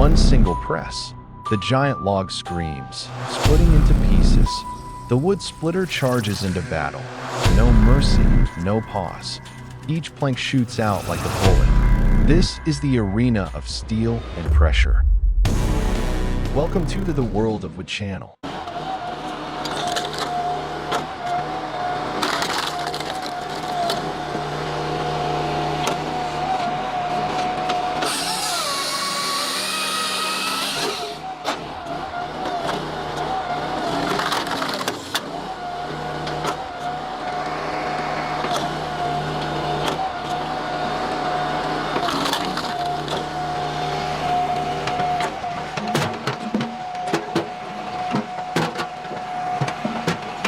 one single press, the giant log screams, splitting into pieces. The wood splitter charges into battle. No mercy, no pause. Each plank shoots out like a bullet. This is the arena of steel and pressure. Welcome to the world of Wood Channel.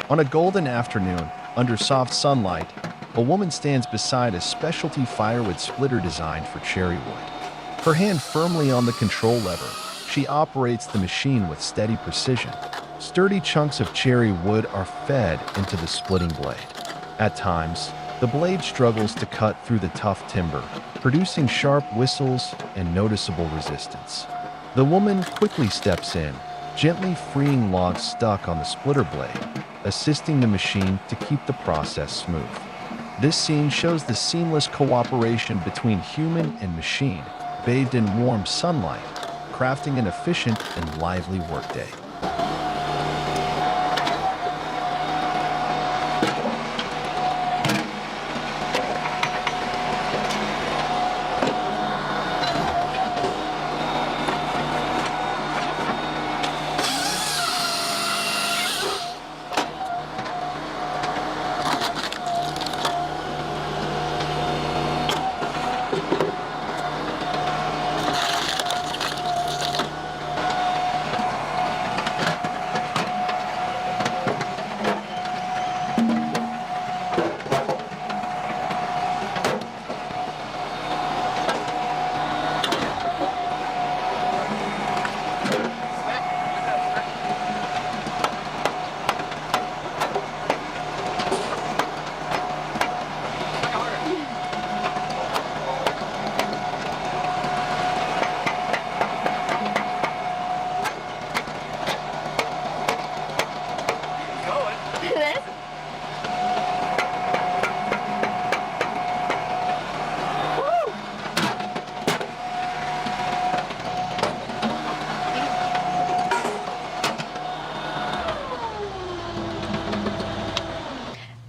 On a golden afternoon, under soft sunlight, a woman stands beside a specialty firewood splitter designed for cherry wood. Her hand firmly on the control lever, she operates the machine with steady precision. Sturdy chunks of cherry wood are fed into the splitting blade. At times, the blade struggles to cut through the tough timber, producing sharp whistles and noticeable resistance. The woman quickly steps in, gently freeing logs stuck on the splitter blade, assisting the machine to keep the process smooth. This scene shows the seamless cooperation between human and machine, bathed in warm sunlight, crafting an efficient and lively workday.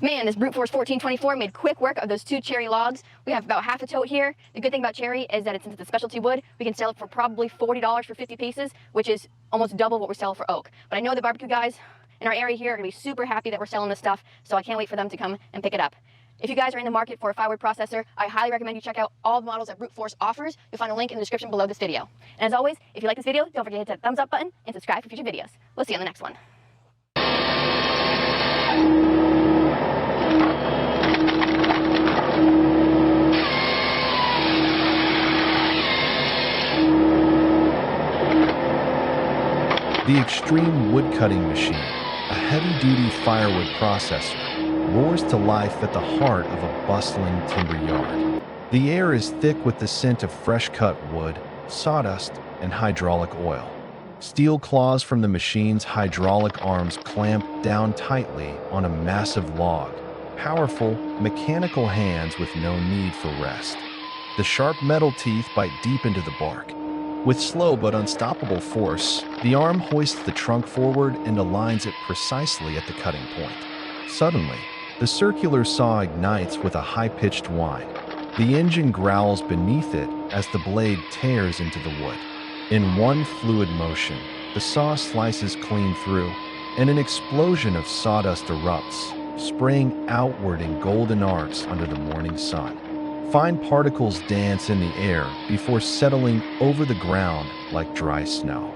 Man, this brute force 1424 made quick work of those two cherry logs. We have about half a tote here. The good thing about cherry is that since it's a specialty wood, we can sell it for probably $40 for 50 pieces, which is almost double what we sell for oak. But I know the barbecue guys in our area here are gonna be super happy that we're selling this stuff, so I can't wait for them to come and pick it up. If you guys are in the market for a firewood processor, I highly recommend you check out all the models that Brute Force offers. You'll find a link in the description below this video. And as always, if you like this video, don't forget to hit that thumbs up button and subscribe for future videos. We'll see you on the next one. The Extreme Wood Cutting Machine, a heavy-duty firewood processor, roars to life at the heart of a bustling timber yard. The air is thick with the scent of fresh-cut wood, sawdust, and hydraulic oil. Steel claws from the machine's hydraulic arms clamp down tightly on a massive log. Powerful, mechanical hands with no need for rest. The sharp metal teeth bite deep into the bark. With slow but unstoppable force, the arm hoists the trunk forward and aligns it precisely at the cutting point. Suddenly, the circular saw ignites with a high-pitched whine. The engine growls beneath it as the blade tears into the wood. In one fluid motion, the saw slices clean through, and an explosion of sawdust erupts, spraying outward in golden arcs under the morning sun. Fine particles dance in the air before settling over the ground like dry snow.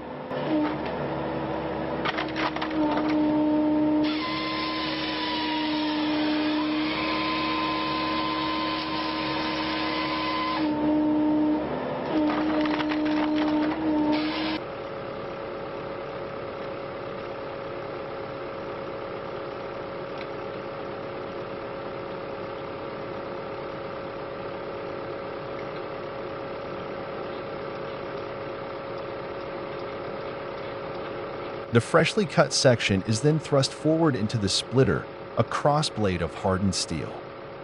The freshly cut section is then thrust forward into the splitter, a crossblade of hardened steel.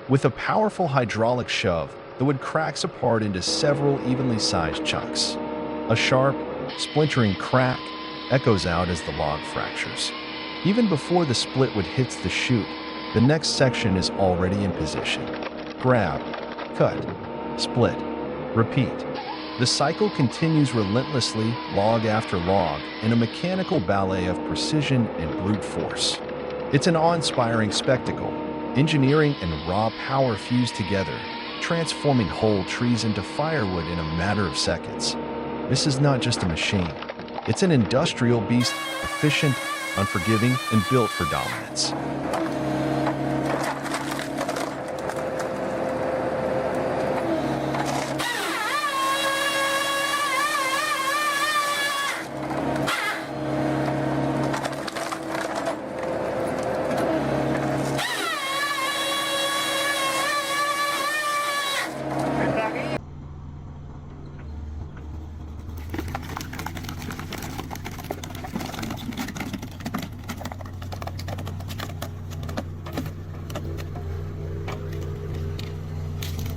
With a powerful hydraulic shove, the wood cracks apart into several evenly sized chunks. A sharp, splintering crack echoes out as the log fractures. Even before the split wood hits the chute, the next section is already in position. Grab, cut, split, repeat. The cycle continues relentlessly, log after log, in a mechanical ballet of precision and brute force. It's an awe-inspiring spectacle. Engineering and raw power fuse together, transforming whole trees into firewood in a matter of seconds. This is not just a machine. It's an industrial beast, efficient, unforgiving, and built for dominance.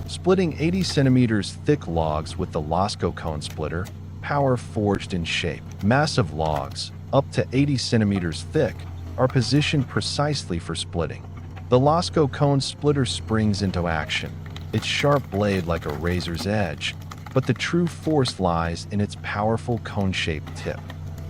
Splitting 80 centimeters thick logs with the Lasco cone splitter, power forged in shape. Massive logs, up to 80 centimeters thick, are positioned precisely for splitting. The Lasco cone splitter springs into action, its sharp blade like a razor's edge, but the true force lies in its powerful cone-shaped tip.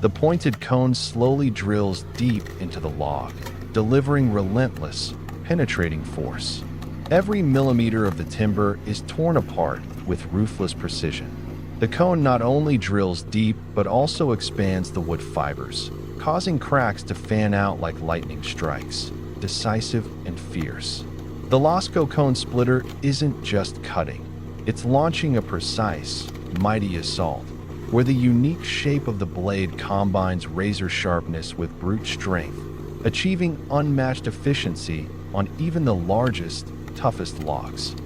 The pointed cone slowly drills deep into the log, delivering relentless, penetrating force. Every millimeter of the timber is torn apart with ruthless precision. The cone not only drills deep, but also expands the wood fibers, causing cracks to fan out like lightning strikes, decisive and fierce. The Lasco cone splitter isn't just cutting. It's launching a precise, mighty assault, where the unique shape of the blade combines razor sharpness with brute strength, achieving unmatched efficiency on even the largest, toughest logs.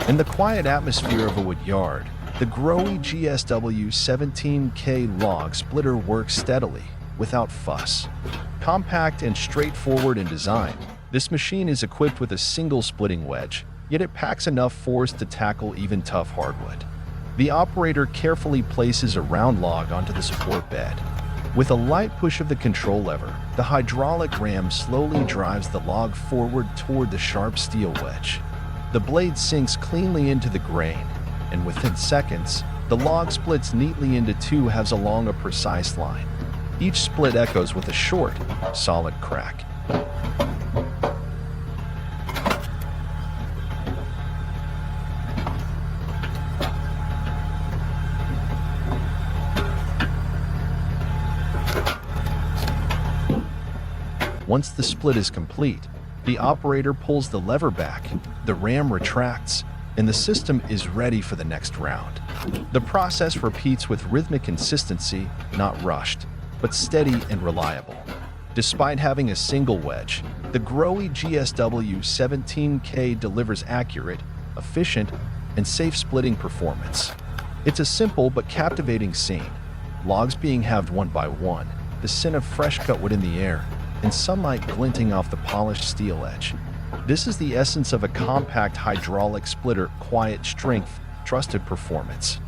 In the quiet atmosphere of a wood yard, the Growy GSW 17K log splitter works steadily, without fuss. Compact and straightforward in design, this machine is equipped with a single splitting wedge, yet it packs enough force to tackle even tough hardwood. The operator carefully places a round log onto the support bed. With a light push of the control lever, the hydraulic ram slowly drives the log forward toward the sharp steel wedge. The blade sinks cleanly into the grain, and within seconds, the log splits neatly into two halves along a precise line. Each split echoes with a short, solid crack. Once the split is complete, the operator pulls the lever back, the ram retracts, and the system is ready for the next round. The process repeats with rhythmic consistency, not rushed, but steady and reliable. Despite having a single wedge, the Growy GSW 17K delivers accurate, efficient, and safe splitting performance. It's a simple but captivating scene. Logs being halved one by one, the scent of fresh cut wood in the air, and sunlight glinting off the polished steel edge. This is the essence of a compact hydraulic splitter: quiet strength, trusted performance.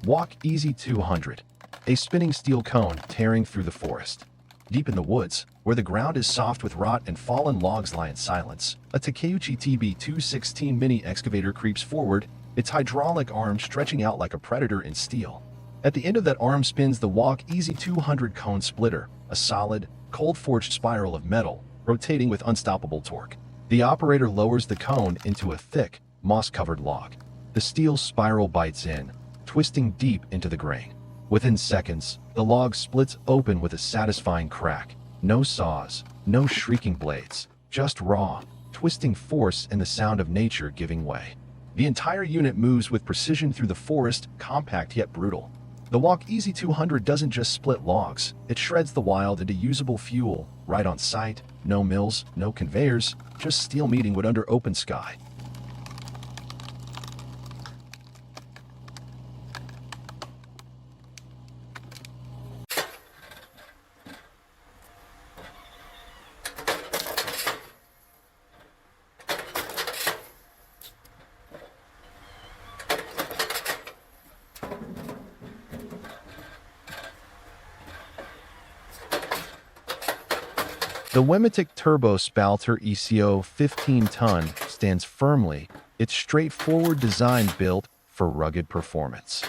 Walk Easy 200, a spinning steel cone tearing through the forest. Deep in the woods, where the ground is soft with rot and fallen logs lie in silence, a Takeuchi TB216 mini excavator creeps forward, its hydraulic arm stretching out like a predator in steel. At the end of that arm spins the Walk Easy 200 cone splitter, a solid, cold-forged spiral of metal, rotating with unstoppable torque. The operator lowers the cone into a thick, moss-covered log. The steel spiral bites in, twisting deep into the grain. Within seconds, the log splits open with a satisfying crack. No saws, no shrieking blades, just raw, twisting force and the sound of nature giving way. The entire unit moves with precision through the forest, compact yet brutal. The Walk Easy 200 doesn't just split logs, it shreds the wild into usable fuel, right on site. No mills, no conveyors, just steel meeting wood under open sky. The Wemetic Turbo Spalter ECO 15-ton stands firmly, its straightforward design built for rugged performance.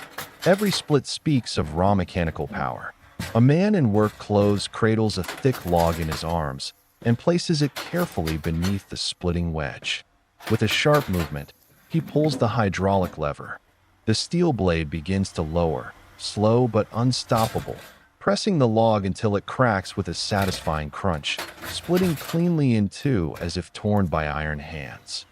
Every split speaks of raw mechanical power. A man in work clothes cradles a thick log in his arms and places it carefully beneath the splitting wedge. With a sharp movement, he pulls the hydraulic lever. The steel blade begins to lower, slow but unstoppable, pressing the log until it cracks with a satisfying crunch, splitting cleanly in two as if torn by iron hands.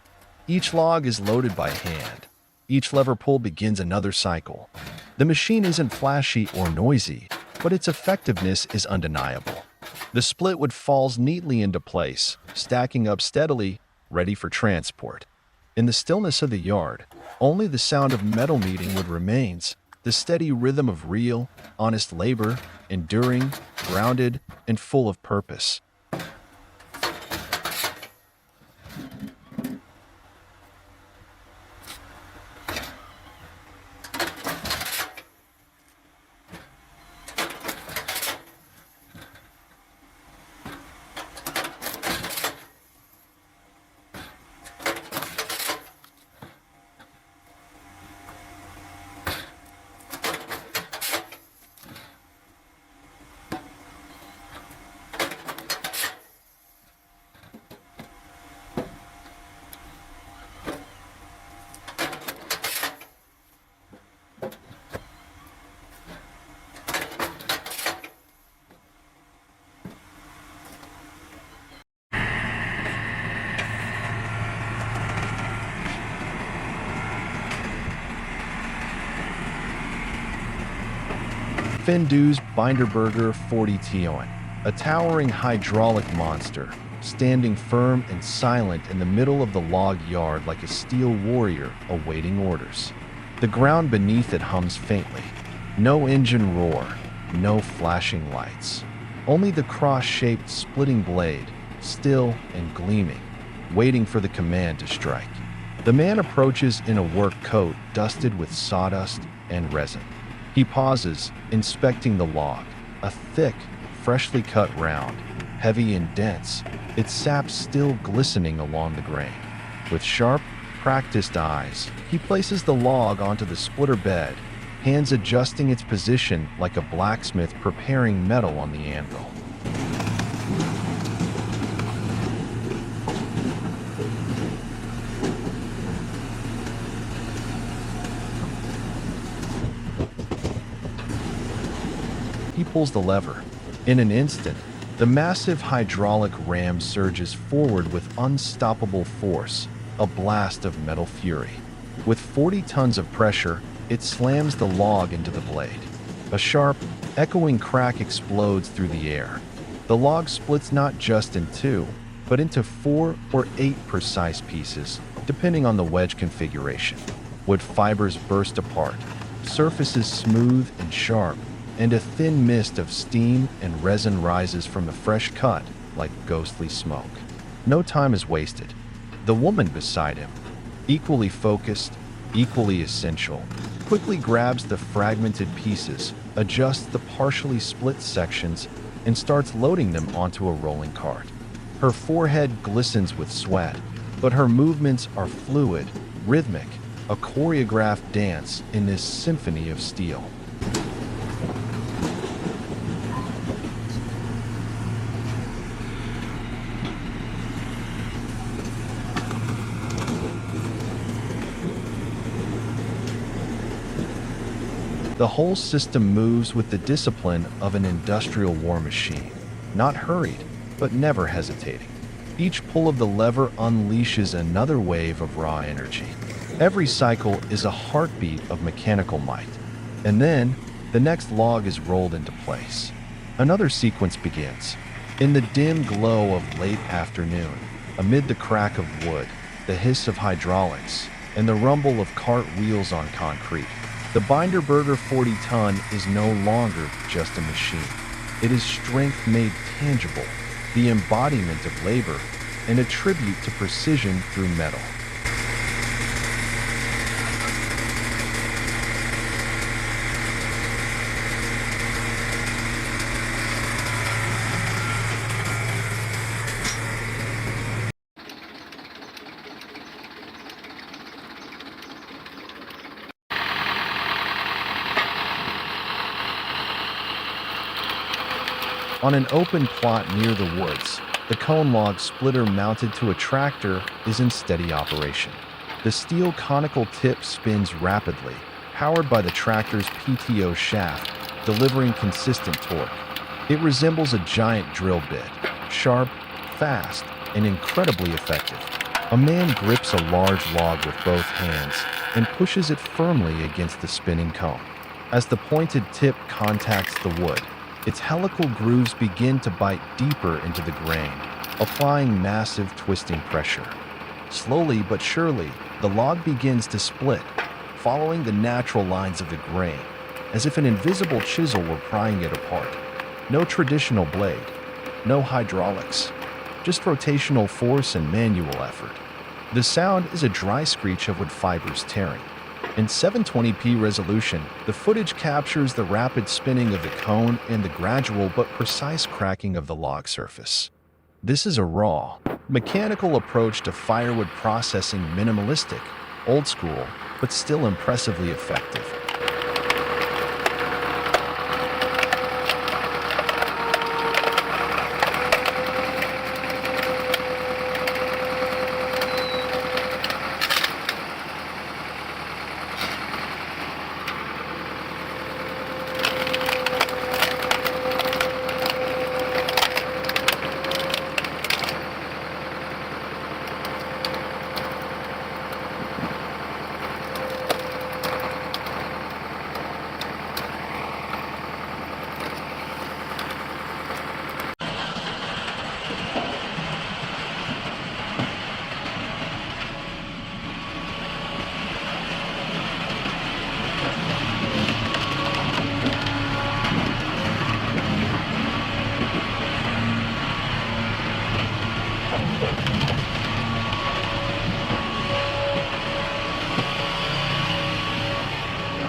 Each log is loaded by hand. Each lever pull begins another cycle. The machine isn't flashy or noisy, but its effectiveness is undeniable. The split wood falls neatly into place, stacking up steadily, ready for transport. In the stillness of the yard, only the sound of metal meeting wood remains, the steady rhythm of real, honest labor, enduring, grounded, and full of purpose. Fendu's Binderberger 40 Tion, a towering hydraulic monster, standing firm and silent in the middle of the log yard like a steel warrior awaiting orders. The ground beneath it hums faintly. No engine roar, no flashing lights. Only the cross-shaped splitting blade, still and gleaming, waiting for the command to strike. The man approaches in a work coat dusted with sawdust and resin. He pauses, inspecting the log, a thick, freshly cut round, heavy and dense, its sap still glistening along the grain. With sharp, practiced eyes, he places the log onto the splitter bed, hands adjusting its position like a blacksmith preparing metal on the anvil. He pulls the lever. In an instant, the massive hydraulic ram surges forward with unstoppable force, a blast of metal fury. With 40 tons of pressure, it slams the log into the blade. A sharp, echoing crack explodes through the air. The log splits not just in two, but into 4 or 8 precise pieces, depending on the wedge configuration. Wood fibers burst apart, surfaces smooth and sharp, and a thin mist of steam and resin rises from the fresh cut like ghostly smoke. No time is wasted. The woman beside him, equally focused, Equally essential, quickly grabs the fragmented pieces, adjusts the partially split sections, and starts loading them onto a rolling cart. Her forehead glistens with sweat, but her movements are fluid, rhythmic, a choreographed dance in this symphony of steel. The whole system moves with the discipline of an industrial war machine, not hurried, but never hesitating. Each pull of the lever unleashes another wave of raw energy. Every cycle is a heartbeat of mechanical might. And then, the next log is rolled into place. Another sequence begins. In the dim glow of late afternoon, amid the crack of wood, the hiss of hydraulics, and the rumble of cart wheels on concrete, the Binderberger 40-ton is no longer just a machine. It is strength made tangible, the embodiment of labor, and a tribute to precision through metal. On an open plot near the woods, the cone log splitter mounted to a tractor is in steady operation. The steel conical tip spins rapidly, powered by the tractor's PTO shaft, delivering consistent torque. It resembles a giant drill bit, sharp, fast, and incredibly effective. A man grips a large log with both hands and pushes it firmly against the spinning cone. As the pointed tip contacts the wood, its helical grooves begin to bite deeper into the grain, applying massive twisting pressure. Slowly but surely, the log begins to split, following the natural lines of the grain, as if an invisible chisel were prying it apart. No traditional blade, no hydraulics, just rotational force and manual effort. The sound is a dry screech of wood fibers tearing. In 720p resolution, the footage captures the rapid spinning of the cone and the gradual but precise cracking of the log surface. This is a raw, mechanical approach to firewood processing, minimalistic, old school, but still impressively effective.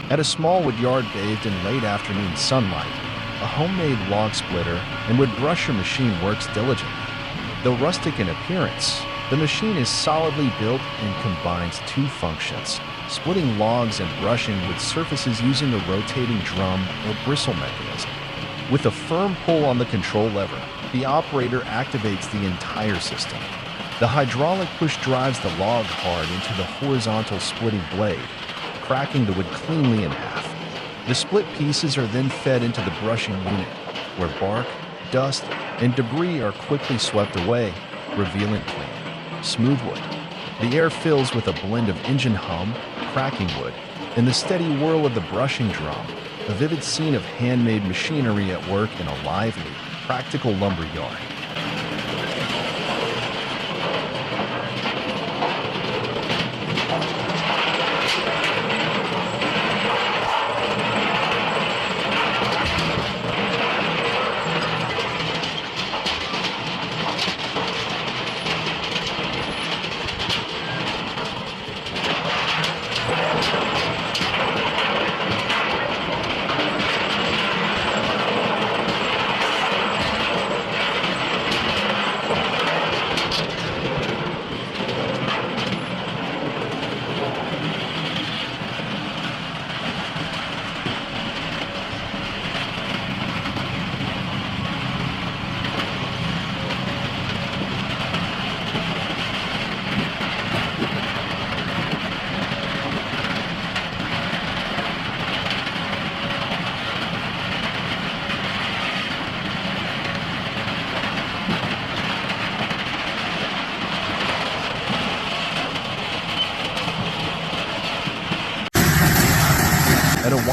At a small wood yard bathed in late afternoon sunlight, a homemade log splitter and wood brusher machine works diligently. Though rustic in appearance, the machine is solidly built and combines two functions: splitting logs and brushing wood surfaces using a rotating drum or bristle mechanism. With a firm pull on the control lever, the operator activates the entire system. The hydraulic push drives the log hard into the horizontal splitting blade, cracking the wood cleanly in half. The split pieces are then fed into the brushing unit, where bark, dust, and debris are quickly swept away, revealing clean, smooth wood. The air fills with a blend of engine hum, cracking wood, and the steady whirl of the brushing drum, a vivid scene of handmade machinery at work in a lively, practical lumber yard.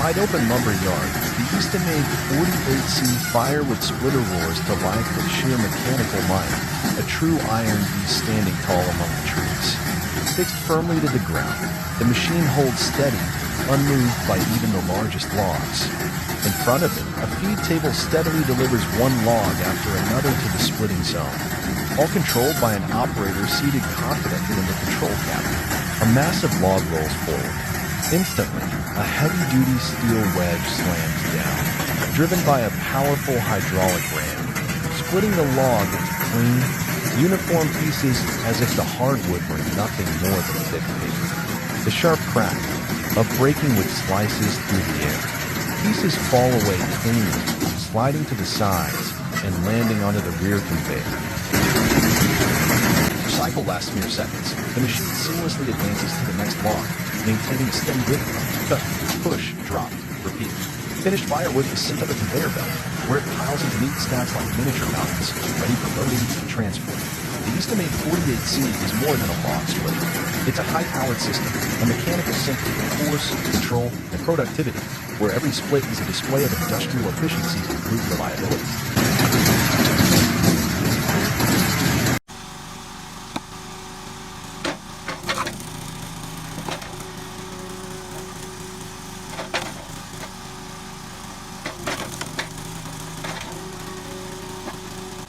wide-open lumber yard, the Easton-made 48C firewood splitter roars to life with sheer mechanical might, a true iron beast standing tall among the trees. Fixed firmly to the ground, the machine holds steady, unmoved by even the largest logs. In front of it, a feed table steadily delivers one log after another to the splitting zone, all controlled by an operator seated confidently in the control cabinet. A massive log rolls forward. Instantly, a heavy-duty steel wedge slams down, driven by a powerful hydraulic ram, splitting the log into clean, uniform pieces as if the hardwood were nothing more than thick paper. The sharp crack, of breaking with slices through the air. Pieces fall away cleanly, sliding to the sides and landing onto the rear conveyor. The cycle lasts mere seconds. The machine seamlessly advances to the next log, maintaining a steady rhythm. Cut, push, drop, repeat. Finished firewood is sent up a conveyor belt, where it piles into neat stacks like miniature mountains, ready for loading and transport. The Easton-made 48C is more than a log splitter. It's a high-powered system, a mechanical symphony of force, control, and productivity, where every split is a display of industrial efficiency and improved reliability.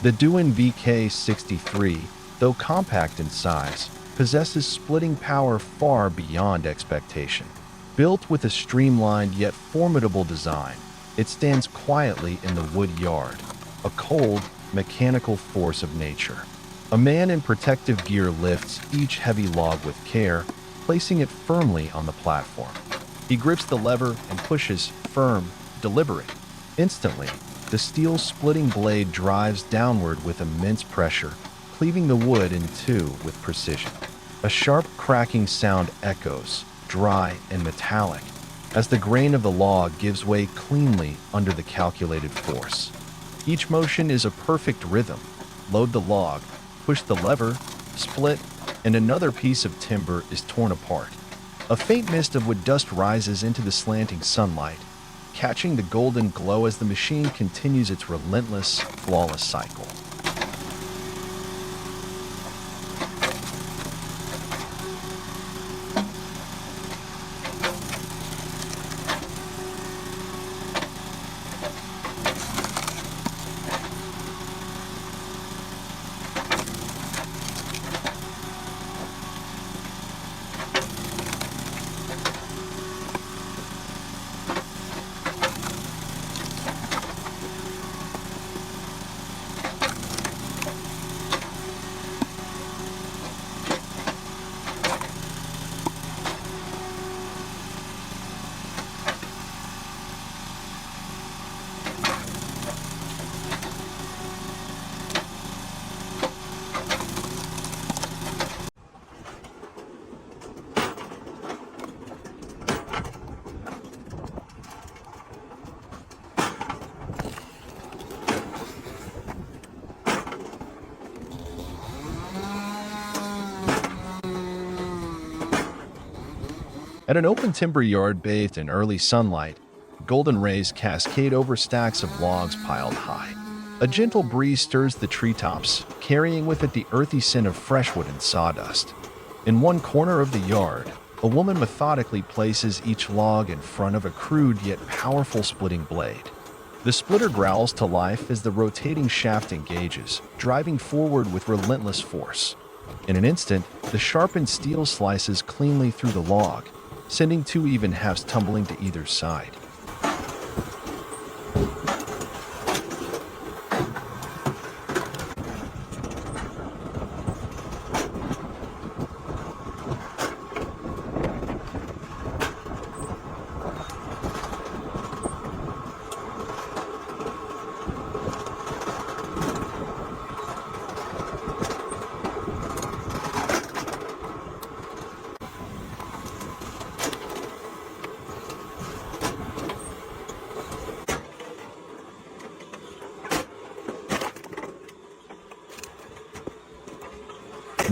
The Duin VK63, though compact in size, possesses splitting power far beyond expectation. Built with a streamlined yet formidable design, it stands quietly in the wood yard, a cold, mechanical force of nature. A man in protective gear lifts each heavy log with care, placing it firmly on the platform. He grips the lever and pushes, firm, deliberate. Instantly, the steel splitting blade drives downward with immense pressure, cleaving the wood in two with precision. A sharp cracking sound echoes, dry and metallic, as the grain of the log gives way cleanly under the calculated force. Each motion is a perfect rhythm. Load the log, push the lever, split, and another piece of timber is torn apart. A faint mist of wood dust rises into the slanting sunlight, catching the golden glow as the machine continues its relentless, flawless cycle. At an open timber yard bathed in early sunlight, golden rays cascade over stacks of logs piled high. A gentle breeze stirs the treetops, carrying with it the earthy scent of fresh wood and sawdust. In one corner of the yard, a woman methodically places each log in front of a crude yet powerful splitting blade. The splitter growls to life as the rotating shaft engages, driving forward with relentless force. In an instant, the sharpened steel slices cleanly through the log, sending two even halves tumbling to either side.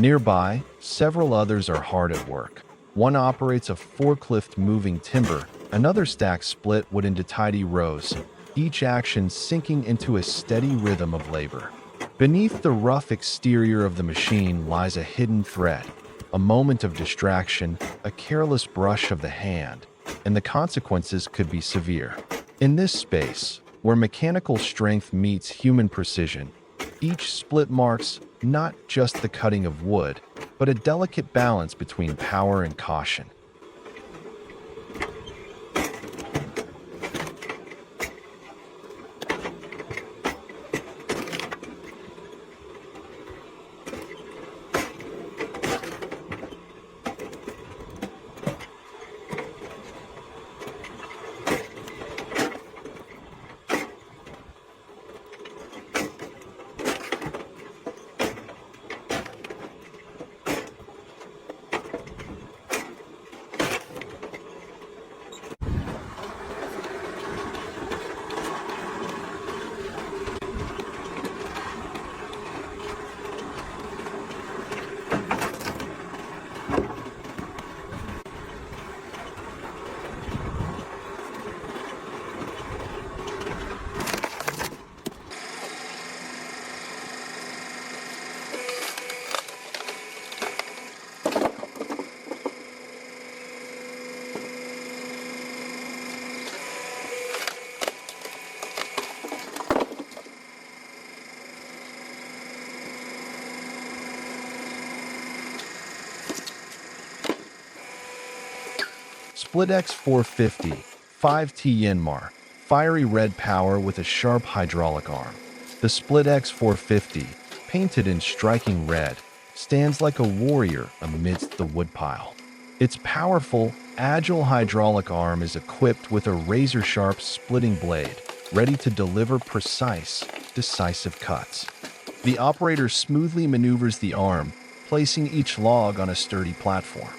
Nearby, several others are hard at work. One operates a forklift moving timber, Another stack split wood into tidy rows, each action sinking into a steady rhythm of labor. Beneath the rough exterior of the machine lies a hidden thread, a moment of distraction, a careless brush of the hand, and the consequences could be severe. In this space, where mechanical strength meets human precision, each split marks not just the cutting of wood, but a delicate balance between power and caution. Split X 450, 5T Yanmar, fiery red power with a sharp hydraulic arm. The Split X 450, painted in striking red, stands like a warrior amidst the woodpile. Its powerful, agile hydraulic arm is equipped with a razor-sharp splitting blade, ready to deliver precise, decisive cuts. The operator smoothly maneuvers the arm, placing each log on a sturdy platform.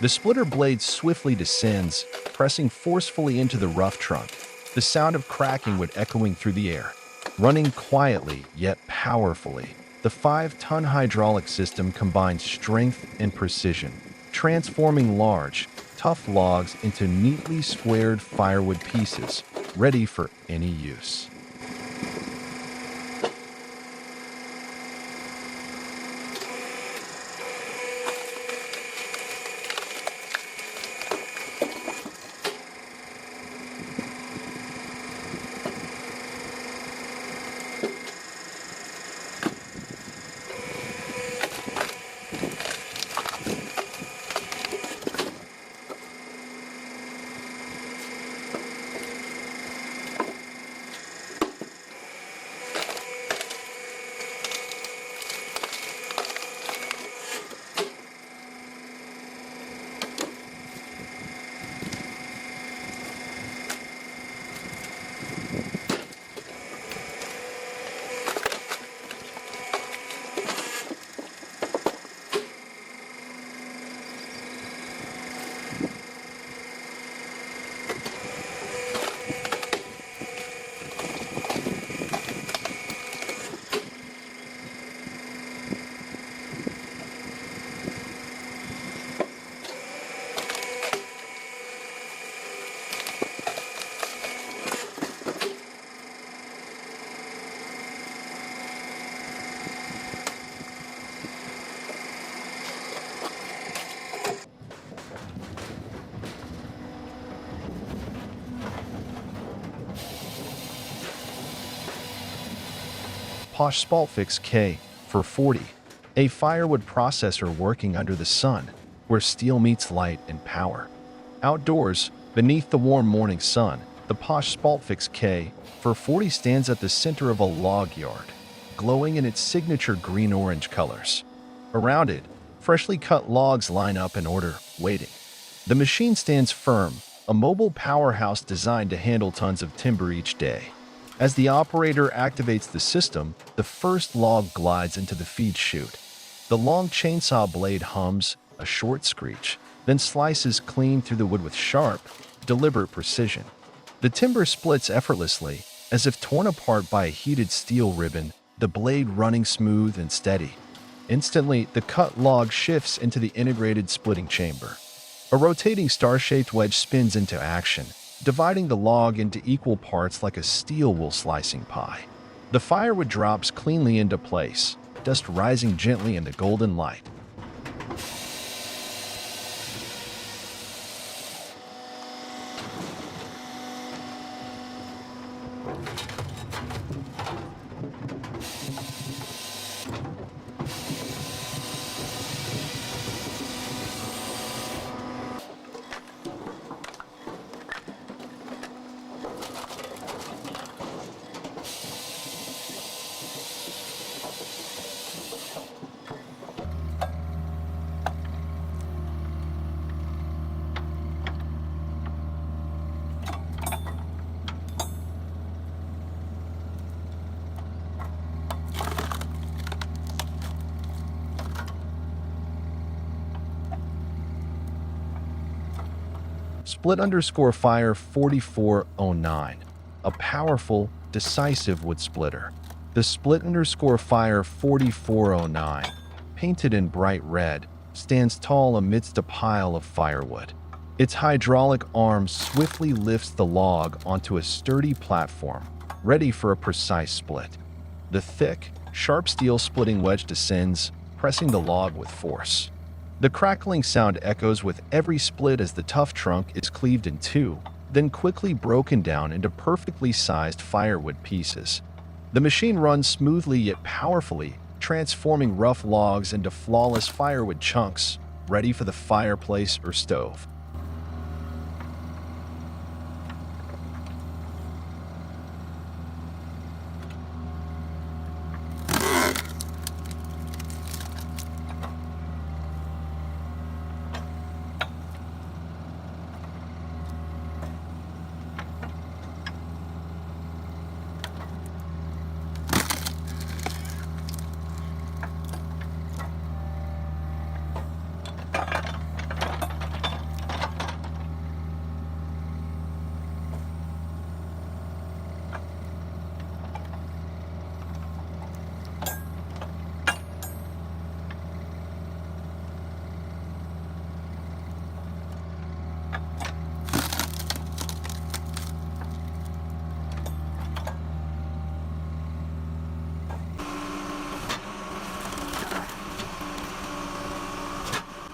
The splitter blade swiftly descends, pressing forcefully into the rough trunk, the sound of cracking wood echoing through the air. Running quietly yet powerfully, the 5-ton hydraulic system combines strength and precision, transforming large, tough logs into neatly squared firewood pieces, ready for any use. Posh Spaltfix K for 40, a firewood processor working under the sun, where steel meets light and power. Outdoors, beneath the warm morning sun, the Posh Spaltfix K for 40 stands at the center of a log yard, glowing in its signature green-orange colors. Around it, freshly cut logs line up in order, waiting. The machine stands firm, a mobile powerhouse designed to handle tons of timber each day. As the operator activates the system, the first log glides into the feed chute. The long chainsaw blade hums, a short screech, then slices clean through the wood with sharp, deliberate precision. The timber splits effortlessly, as if torn apart by a heated steel ribbon, the blade running smooth and steady. Instantly, the cut log shifts into the integrated splitting chamber. A rotating star-shaped wedge spins into action, dividing the log into equal parts like a steel wool slicing pie. The firewood drops cleanly into place, dust rising gently in the golden light. Split_fire 4409, a powerful, decisive wood splitter. The split_fire 4409, painted in bright red, stands tall amidst a pile of firewood. Its hydraulic arm swiftly lifts the log onto a sturdy platform, ready for a precise split. The thick, sharp steel splitting wedge descends, pressing the log with force. The crackling sound echoes with every split as the tough trunk is cleaved in two, then quickly broken down into perfectly sized firewood pieces. The machine runs smoothly yet powerfully, transforming rough logs into flawless firewood chunks, ready for the fireplace or stove.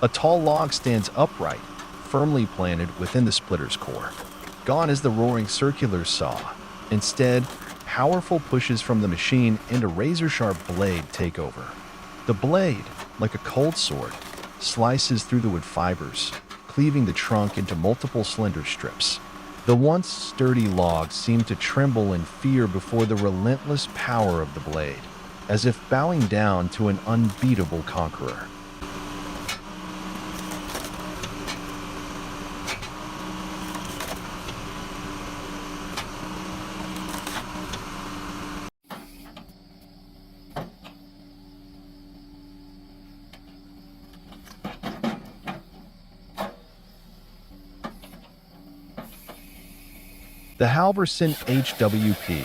A tall log stands upright, firmly planted within the splitter's core. Gone is the roaring circular saw. Instead, powerful pushes from the machine and a razor-sharp blade take over. The blade, like a cold sword, slices through the wood fibers, cleaving the trunk into multiple slender strips. The once sturdy logs seem to tremble in fear before the relentless power of the blade, as if bowing down to an unbeatable conqueror. The Halverson HWP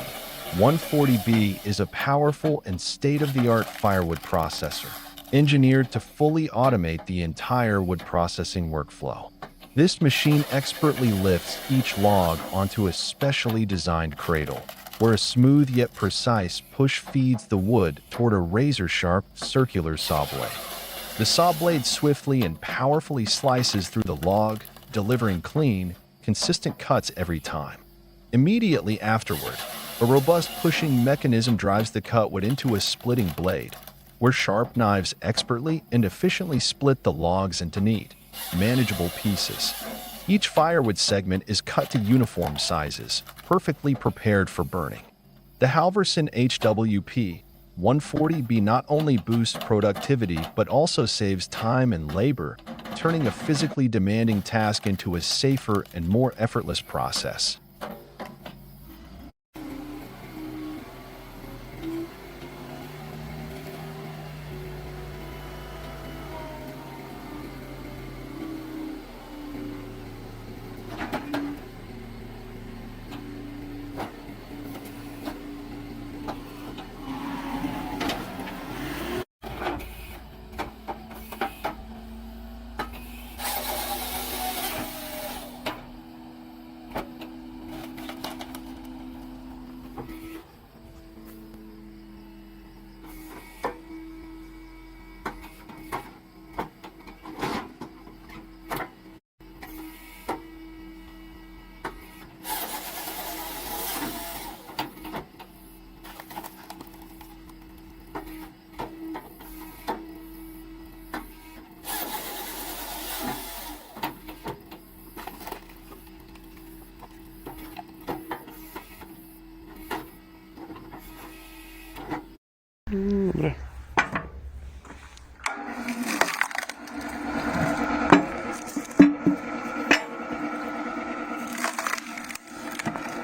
140B is a powerful and state-of-the-art firewood processor, engineered to fully automate the entire wood processing workflow. This machine expertly lifts each log onto a specially designed cradle, where a smooth yet precise push feeds the wood toward a razor-sharp circular saw blade. The saw blade swiftly and powerfully slices through the log, delivering clean, consistent cuts every time. Immediately afterward, a robust pushing mechanism drives the cutwood into a splitting blade, where sharp knives expertly and efficiently split the logs into neat, manageable pieces. Each firewood segment is cut to uniform sizes, perfectly prepared for burning. The Halverson HWP 140B not only boosts productivity but also saves time and labor, turning a physically demanding task into a safer and more effortless process.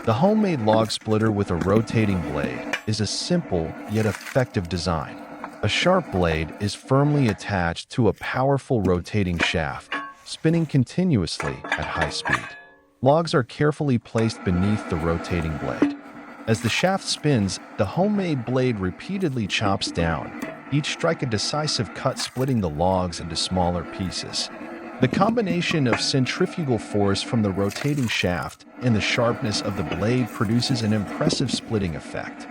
The homemade log splitter with a rotating blade is a simple yet effective design. A sharp blade is firmly attached to a powerful rotating shaft, spinning continuously at high speed. Logs are carefully placed beneath the rotating blade. As the shaft spins, the homemade blade repeatedly chops down, each strike a decisive cut, splitting the logs into smaller pieces. The combination of centrifugal force from the rotating shaft and the sharpness of the blade produces an impressive splitting effect.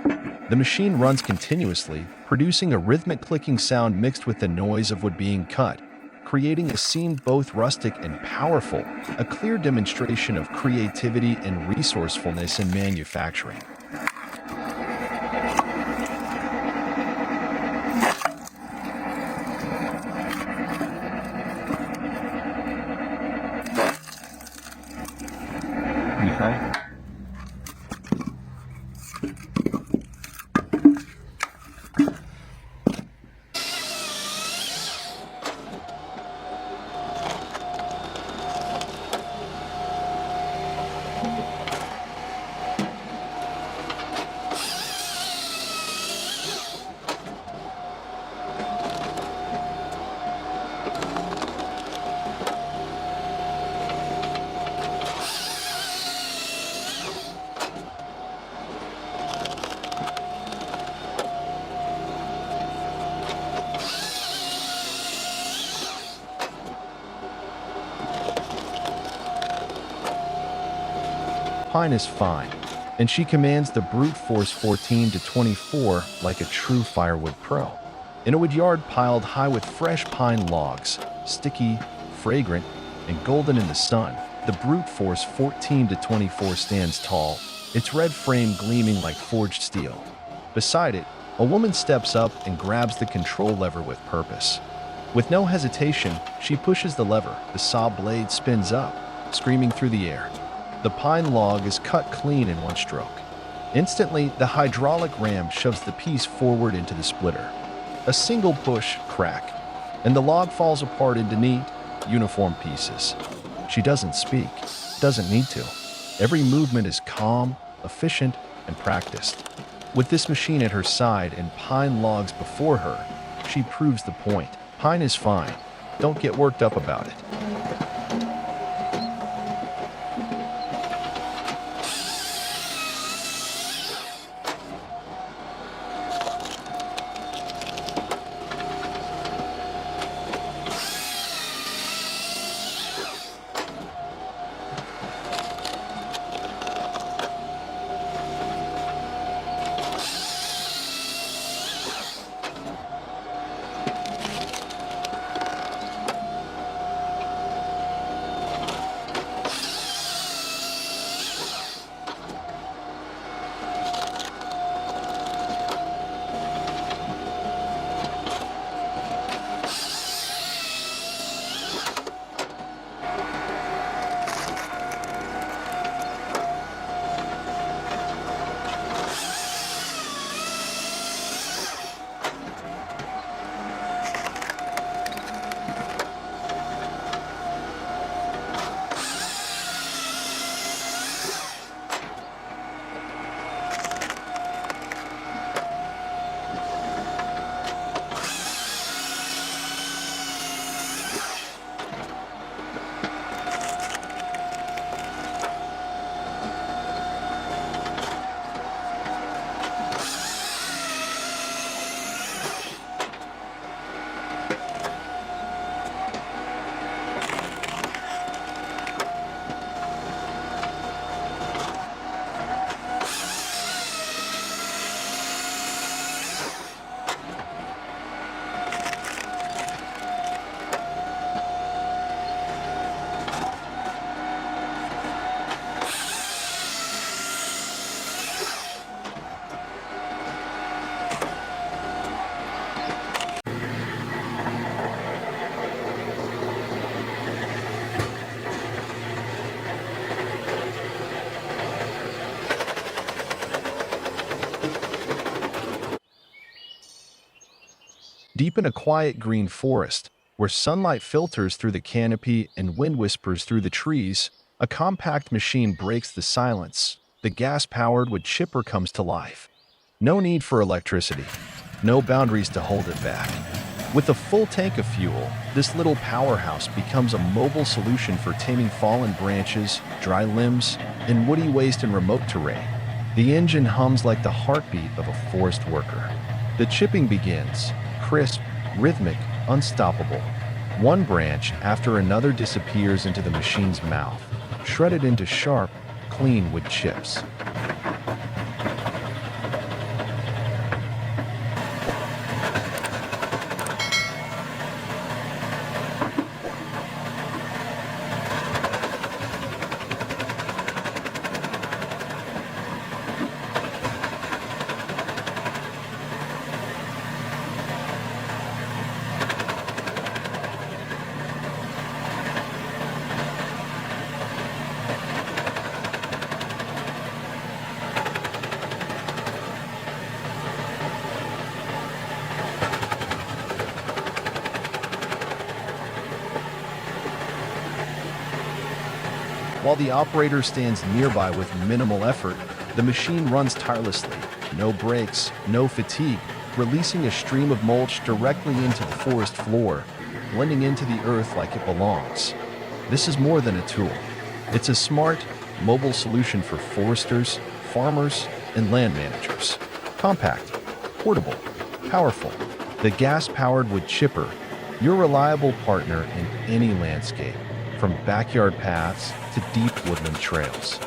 The machine runs continuously, producing a rhythmic clicking sound mixed with the noise of wood being cut, creating a scene both rustic and powerful, a clear demonstration of creativity and resourcefulness in manufacturing. Okay. Pine is fine, and she commands the brute force 14 to 24 like a true firewood pro. In a wood yard piled high with fresh pine logs, sticky, fragrant, and golden in the sun, the brute force 14 to 24 stands tall, its red frame gleaming like forged steel. Beside it, a woman steps up and grabs the control lever with purpose. With no hesitation, she pushes the lever. The saw blade spins up, screaming through the air. The pine log is cut clean in one stroke. Instantly, the hydraulic ram shoves the piece forward into the splitter. A single push, crack, and the log falls apart into neat, uniform pieces. She doesn't speak, doesn't need to. Every movement is calm, efficient, and practiced. With this machine at her side and pine logs before her, she proves the point. Pine is fine. Don't get worked up about it. Deep in a quiet green forest, where sunlight filters through the canopy and wind whispers through the trees, a compact machine breaks the silence, the gas-powered wood chipper comes to life. No need for electricity, no boundaries to hold it back. With a full tank of fuel, this little powerhouse becomes a mobile solution for taming fallen branches, dry limbs, and woody waste in remote terrain. The engine hums like the heartbeat of a forest worker. The chipping begins, crisp, rhythmic, unstoppable. One branch after another disappears into the machine's mouth, shredded into sharp, clean wood chips. While the operator stands nearby with minimal effort, the machine runs tirelessly. No brakes, no fatigue, releasing a stream of mulch directly into the forest floor, blending into the earth like it belongs. This is more than a tool. It's a smart, mobile solution for foresters, farmers, and land managers. Compact, portable, powerful. The gas-powered wood chipper, your reliable partner in any landscape, from backyard paths to deep woodland trails.